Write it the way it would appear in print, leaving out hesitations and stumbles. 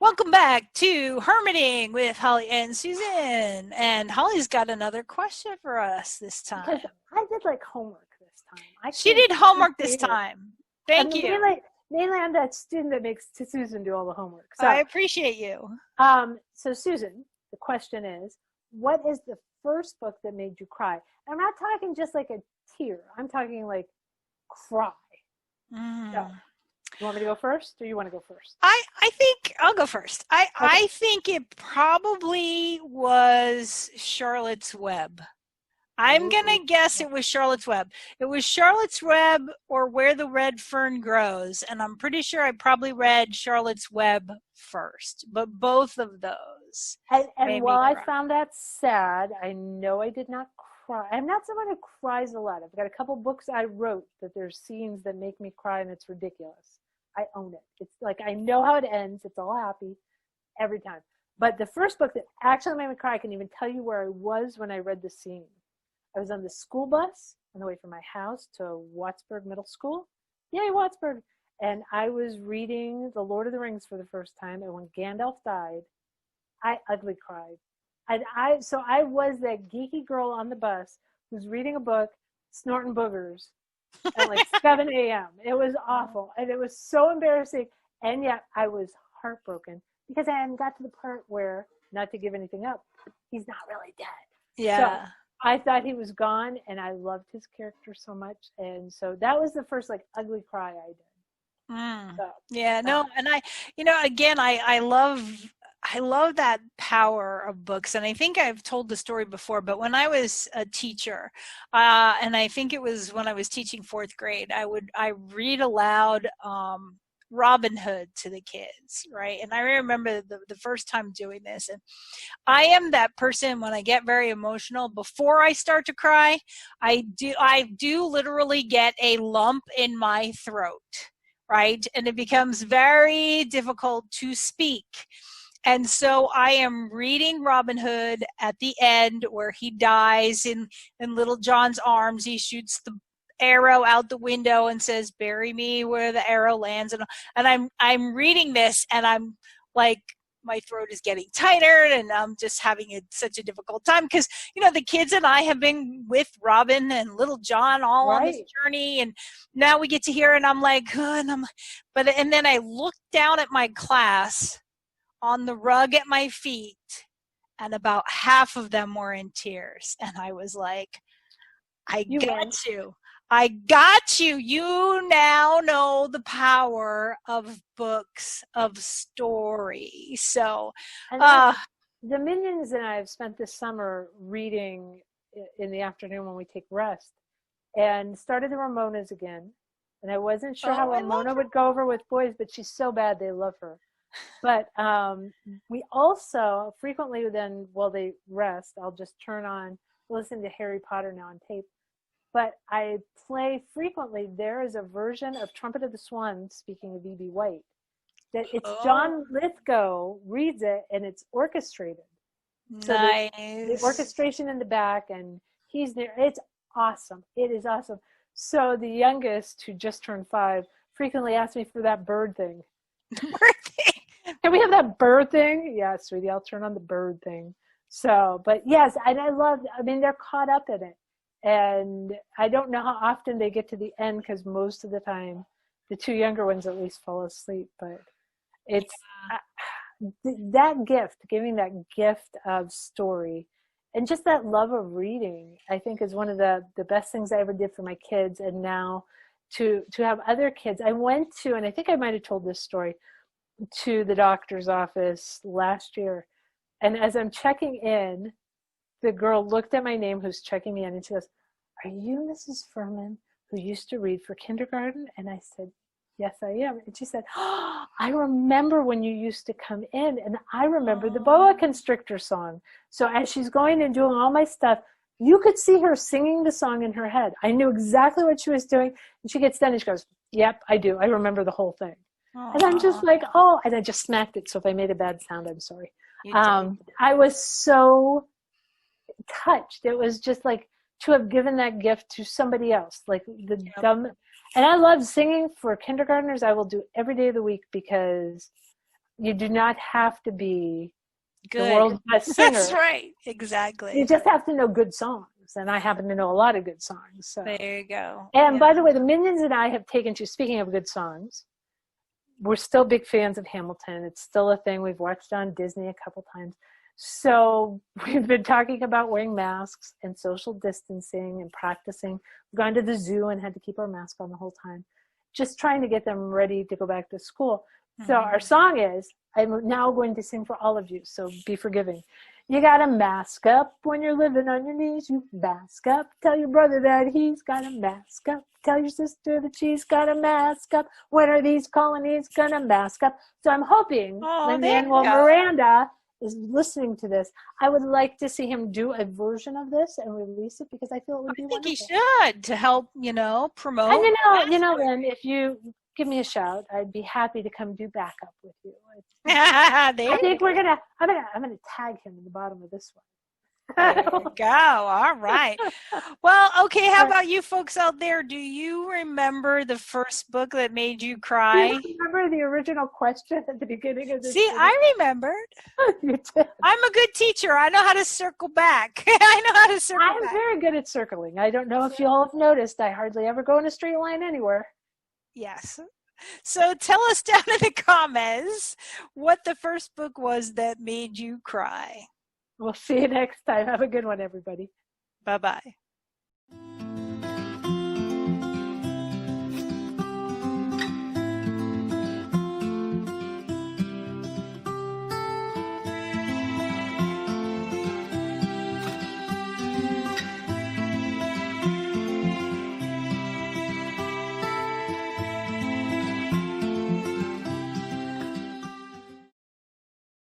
Welcome back to Hermiting with Holly and Susan. And Holly's got another question for us this time. Because I did like homework this time. She did homework this time. Thank you. Mainly I'm that student that makes Susan do all the homework. So I appreciate you. So Susan, the question is, what is the first book that made you cry? I'm not talking just like a tear. I'm talking like cry. So, you want me to go first, or you want to go first? I think I'll go first. I think it probably was Charlotte's Web. I'm going to guess it was Charlotte's Web. It was Charlotte's Web or Where the Red Fern Grows. And I'm pretty sure I probably read Charlotte's Web first. But both of those. And while I found that sad, I know I did not cry. I'm not someone who cries a lot. I've got a couple books I wrote that there's scenes that make me cry, and it's ridiculous. I own it. It's like I know how it ends. It's all happy every time. But the first book that actually made me cry, I can even tell you where I was when I read the scene. I was on the school bus on the way from my house to Wattsburg Middle School. Yay, Wattsburg. And I was reading The Lord of the Rings for the first time. And when Gandalf died, I ugly cried. So I was that geeky girl on the bus who's reading a book, snorting boogers at like 7 a.m. It was awful. And it was so embarrassing. And yet I was heartbroken because I hadn't got to the part where, not to give anything up, he's not really dead. Yeah. So I thought he was gone, and I loved his character so much. And so that was the first like ugly cry I did. So, yeah, no. And again, I love that power of books. And I think I've told the story before, but when I was a teacher, and I think it was when I was teaching fourth grade, I read aloud Robin Hood to the kids, right? And I remember the first time doing this. And I am that person when I get very emotional, before I start to cry, I do literally get a lump in my throat, right? And it becomes very difficult to speak. And so I am reading Robin Hood at the end where he dies in Little John's arms. He shoots the arrow out the window and says, "Bury me where the arrow lands." And I'm reading this, and I'm like, my throat is getting tighter, and I'm just having such a difficult time because, the kids and I have been with Robin and Little John all on this journey, and now we get to hear, and I'm like, and then I look down at my class on the rug at my feet, and about half of them were in tears, and I was like, I got you. You now know the power of books, of story. So, the Minions and I have spent this summer reading in the afternoon when we take rest, and started the Ramonas again. And I wasn't sure how Ramona would go over with boys, but she's so bad they love her. But we also frequently then, while they rest, I'll just listen to Harry Potter now on tape. But I play frequently, there is a version of Trumpet of the Swan, speaking of E.B. White, that it's John Lithgow reads it, and it's orchestrated. So nice. The orchestration in the back, and he's there. It's awesome. It is awesome. So the youngest, who just turned 5, frequently asks me for that bird thing. Bird thing? Can we have that bird thing? Yeah, sweetie, I'll turn on the bird thing. So, but yes, and they're caught up in it. And I don't know how often they get to the end, because most of the time the 2 younger ones at least fall asleep. But it's that gift, giving that gift of story, and just that love of reading, I think is one of the best things I ever did for my kids. And now to have other kids, I went to, and I think I might have told this story, to the doctor's office last year. And as I'm checking in, the girl looked at my name who's checking me in, and she goes, "Are you Mrs. Furman, who used to read for kindergarten?" And I said, "Yes, I am." And she said, "Oh, I remember when you used to come in, and I remember the boa constrictor song." So as she's going and doing all my stuff, you could see her singing the song in her head. I knew exactly what she was doing. And she gets done and she goes, "Yep, I do. I remember the whole thing." Aww. And I'm just like, oh, and I just smacked it. So if I made a bad sound, I'm sorry. I was so touched. It was just like to have given that gift to somebody else, like dumb. And I love singing for kindergartners. I will do every day of the week, because You do not have to be the Good. world's best That's singer. right. You Exactly. just have to know good songs. And I happen to know a lot of good songs. So, There you go. and Yeah. by the way, the Minions and I have taken to, speaking of good songs, we're still big fans of Hamilton. It's still a thing. We've watched it on Disney a couple times. So we've been talking about wearing masks and social distancing and practicing. We've gone to the zoo and had to keep our mask on the whole time, just trying to get them ready to go back to school. So our Mhm. song is, I'm now going to sing for all of you, so be forgiving. You gotta mask up when you're living on your knees. You mask up. Tell your brother that he's got a mask up. Tell your sister that she's got a mask up. When are these colonies gonna mask up? So I'm hoping Oh, there you Lin-Manuel go. Miranda is listening to this. I would like to see him do a version of this and release it because I feel it would I be think you wonderful. should to help, And promote. Lynn, if you give me a shout, I'd be happy to come do backup with you. There I you think I'm gonna tag him in the bottom of this There one. you go. All right. Well, okay. How All right. about you folks out there? Do you remember the first book that made you Do you cry? remember the original question at the beginning of this See, video? I remembered. You did. I'm a good teacher. I know how to circle back. I know how to circle I'm back. very good at circling. I don't know if you all have noticed, I hardly ever go in a straight line anywhere. Yes. So tell us down in the comments what the first book was that made you cry. We'll see you next time. Have a good one, everybody. Bye bye.